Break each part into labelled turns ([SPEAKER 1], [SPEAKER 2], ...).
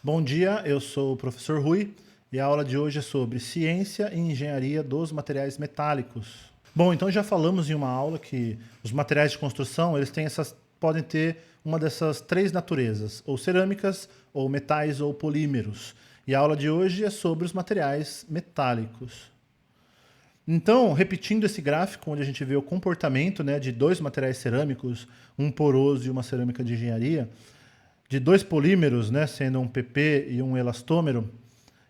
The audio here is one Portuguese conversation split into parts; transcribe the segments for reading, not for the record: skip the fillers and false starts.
[SPEAKER 1] Bom dia, eu sou o professor Rui e a aula de hoje é sobre ciência e engenharia dos materiais metálicos. Bom, então já falamos em uma aula que os materiais de construção podem ter uma dessas três naturezas, ou cerâmicas, ou metais, ou polímeros. E a aula de hoje é sobre os materiais metálicos. Então, repetindo esse gráfico, onde a gente vê o comportamento, né, de dois materiais cerâmicos, um poroso e uma cerâmica de engenharia, de dois polímeros, né, sendo um PP e um elastômero,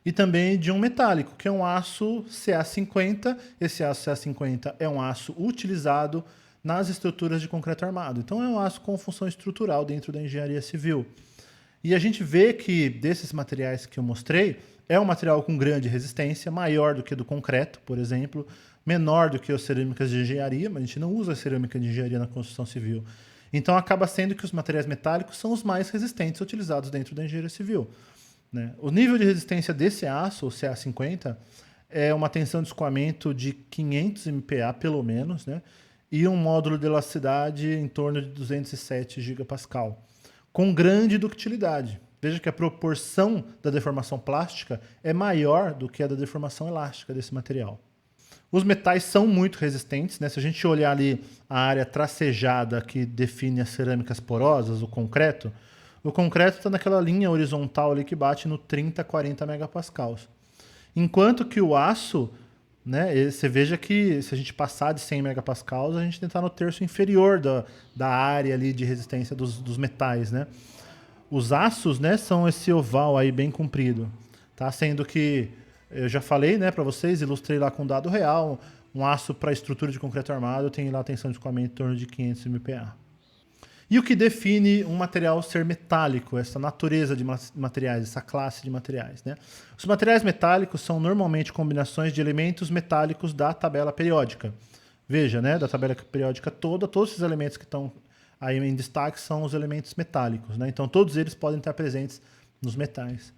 [SPEAKER 1] e também de um metálico, que é um aço Ca50. Esse aço Ca50 é um aço utilizado nas estruturas de concreto armado. Então é um aço com função estrutural dentro da engenharia civil. E a gente vê que desses materiais que eu mostrei, é um material com grande resistência, maior do que do concreto, por exemplo, menor do que as cerâmicas de engenharia, mas a gente não usa cerâmica de engenharia na construção civil. Então acaba sendo que os materiais metálicos são os mais resistentes utilizados dentro da engenharia civil, né? O nível de resistência desse aço, o Ca50, é uma tensão de escoamento de 500 MPa pelo menos, né? E um módulo de elasticidade em torno de 207 gigapascal, com grande ductilidade. Veja que a proporção da deformação plástica é maior do que a da deformação elástica desse material. Os metais são muito resistentes, né? Se a gente olhar ali a área tracejada que define as cerâmicas porosas, o concreto está naquela linha horizontal ali que bate no 30, 40 megapascals. Enquanto que o aço, né, você veja que se a gente passar de 100 megapascals, a gente está no terço inferior da área ali de resistência dos metais, né? Os aços, né, são esse oval aí bem comprido, tá? Sendo que eu já falei, né, para vocês, ilustrei lá com dado real, um aço para estrutura de concreto armado tem lá tensão de escoamento em torno de 500 MPa. E o que define um material ser metálico, essa natureza de materiais, essa classe de materiais, né? Os materiais metálicos são normalmente combinações de elementos metálicos da tabela periódica. Veja, né, da tabela periódica toda, todos esses elementos que estão aí em destaque são os elementos metálicos, né? Então todos eles podem estar presentes nos metais.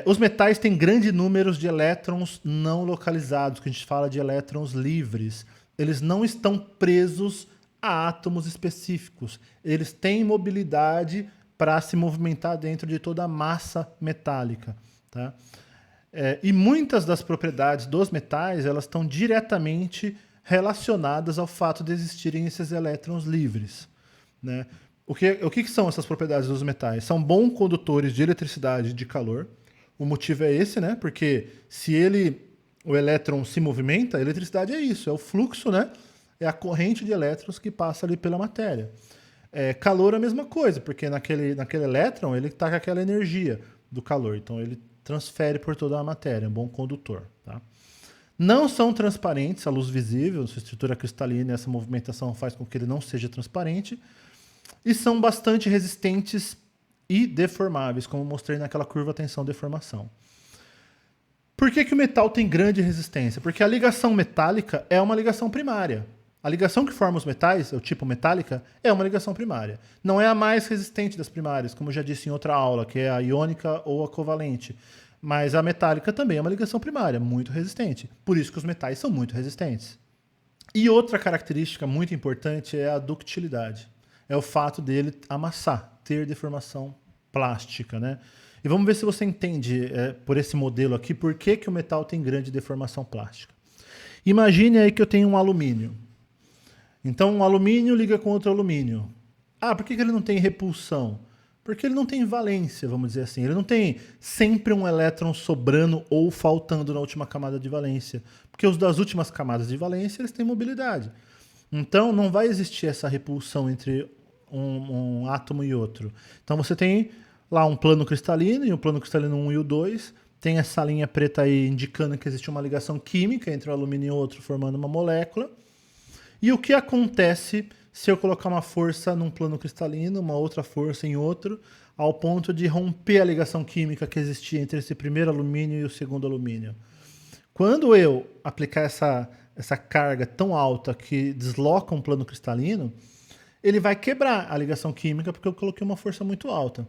[SPEAKER 1] Os metais têm grande número de elétrons não localizados, que a gente fala de elétrons livres. Eles não estão presos a átomos específicos. Eles têm mobilidade para se movimentar dentro de toda a massa metálica, tá? E muitas das propriedades dos metais, elas estão diretamente relacionadas ao fato de existirem esses elétrons livres, né? O que são essas propriedades dos metais? São bons condutores de eletricidade e de calor. O motivo é esse, né? Porque se o elétron se movimenta, a eletricidade é isso, é o fluxo, né? É a corrente de elétrons que passa ali pela matéria. Calor é a mesma coisa, porque naquele elétron ele está com aquela energia do calor, então ele transfere por toda a matéria, é um bom condutor, tá? Não são transparentes à luz visível, sua estrutura cristalina, essa movimentação faz com que ele não seja transparente, e são bastante resistentes e deformáveis, como mostrei naquela curva tensão-deformação. Por que o metal tem grande resistência? Porque a ligação metálica é uma ligação primária. A ligação que forma os metais, o tipo metálica, é uma ligação primária. Não é a mais resistente das primárias, como eu já disse em outra aula, que é a iônica ou a covalente. Mas a metálica também é uma ligação primária, muito resistente. Por isso que os metais são muito resistentes. E outra característica muito importante é a ductilidade. É o fato dele amassar, ter deformação plástica, né? E vamos ver se você entende, por esse modelo aqui, por que o metal tem grande deformação plástica. Imagine aí que eu tenho um alumínio. Então, um alumínio liga com outro alumínio. Ah, por que ele não tem repulsão? Porque ele não tem valência, vamos dizer assim. Ele não tem sempre um elétron sobrando ou faltando na última camada de valência. Porque os das últimas camadas de valência, eles têm mobilidade. Então, não vai existir essa repulsão entre um átomo e outro. Então, você tem lá um plano cristalino, e o plano cristalino 1 e o 2. Tem essa linha preta aí indicando que existe uma ligação química entre um alumínio e outro, formando uma molécula. E o que acontece se eu colocar uma força num plano cristalino, uma outra força em outro, ao ponto de romper a ligação química que existia entre esse primeiro alumínio e o segundo alumínio? Quando eu aplicar essa carga tão alta que desloca um plano cristalino, ele vai quebrar a ligação química porque eu coloquei uma força muito alta.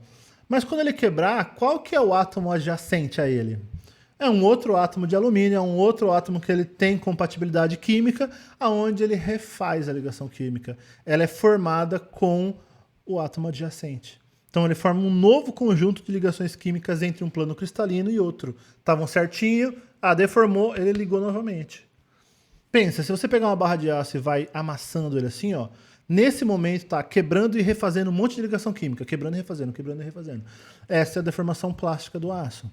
[SPEAKER 1] Mas quando ele quebrar, qual que é o átomo adjacente a ele? É um outro átomo de alumínio, é um outro átomo que ele tem compatibilidade química, aonde ele refaz a ligação química. Ela é formada com o átomo adjacente. Então ele forma um novo conjunto de ligações químicas entre um plano cristalino e outro. Estavam certinho, deformou, ele ligou novamente. Pensa, se você pegar uma barra de aço e vai amassando ele assim, ó, nesse momento tá quebrando e refazendo um monte de ligação química, quebrando e refazendo, quebrando e refazendo. Essa é a deformação plástica do aço.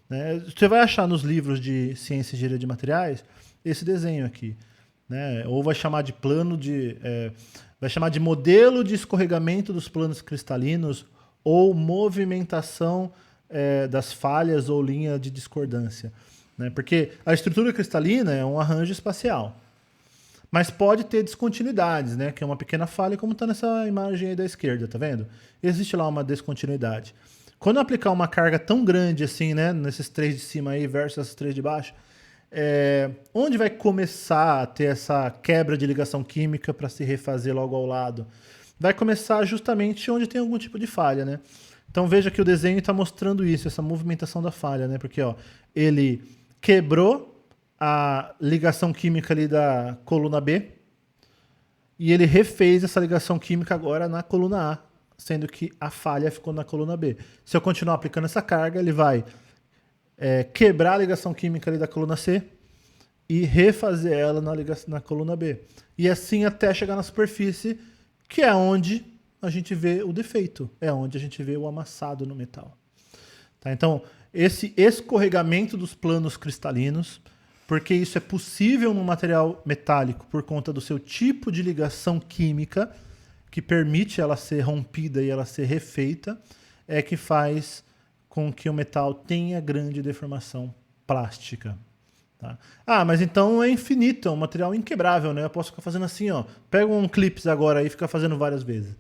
[SPEAKER 1] Né? Você vai achar nos livros de ciência e engenharia de materiais esse desenho aqui. Né? Ou vai chamar de plano de... vai chamar de modelo de escorregamento dos planos cristalinos ou movimentação das falhas ou linha de discordância. Né? Porque a estrutura cristalina é um arranjo espacial. Mas pode ter descontinuidades, né? Que é uma pequena falha, como está nessa imagem aí da esquerda, tá vendo? Existe lá uma descontinuidade. Quando eu aplicar uma carga tão grande assim, né? Nesses três de cima aí versus esses três de baixo, onde vai começar a ter essa quebra de ligação química para se refazer logo ao lado? Vai começar justamente onde tem algum tipo de falha, né? Então veja que o desenho está mostrando isso, essa movimentação da falha, né? Porque ó, ele quebrou a ligação química ali da coluna B e ele refez essa ligação química agora na coluna A, sendo que a falha ficou na coluna B. Se eu continuar aplicando essa carga, ele vai quebrar a ligação química ali da coluna C e refazer ela na coluna B. E assim até chegar na superfície, que é onde a gente vê o defeito, é onde a gente vê o amassado no metal. Tá? Então, esse escorregamento dos planos cristalinos, porque isso é possível no material metálico por conta do seu tipo de ligação química, que permite ela ser rompida e ela ser refeita, é que faz com que o metal tenha grande deformação plástica. Tá? Mas então é infinito, é um material inquebrável, né? Eu posso ficar fazendo assim, ó. Pega um clips agora e fica fazendo várias vezes.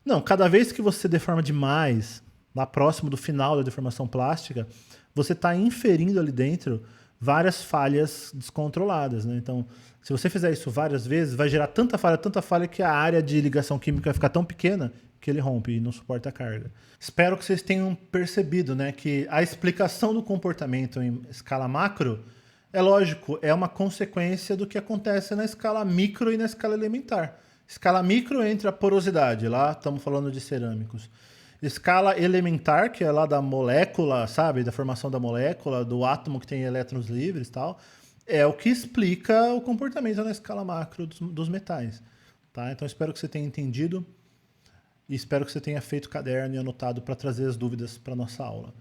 [SPEAKER 1] Não, cada vez que você deforma demais, lá próximo do final da deformação plástica, você está inferindo ali dentro várias falhas descontroladas, né? Então, se você fizer isso várias vezes, vai gerar tanta falha que a área de ligação química vai ficar tão pequena que ele rompe e não suporta a carga. Espero que vocês tenham percebido, né, que a explicação do comportamento em escala macro, é lógico, é uma consequência do que acontece na escala micro e na escala elementar. Escala micro entra a porosidade, lá estamos falando de cerâmicos. Escala elementar, que é lá da molécula, sabe? Da formação da molécula, do átomo que tem elétrons livres e tal, é o que explica o comportamento na escala macro dos metais. Tá? Então espero que você tenha entendido e espero que você tenha feito caderno e anotado para trazer as dúvidas para a nossa aula.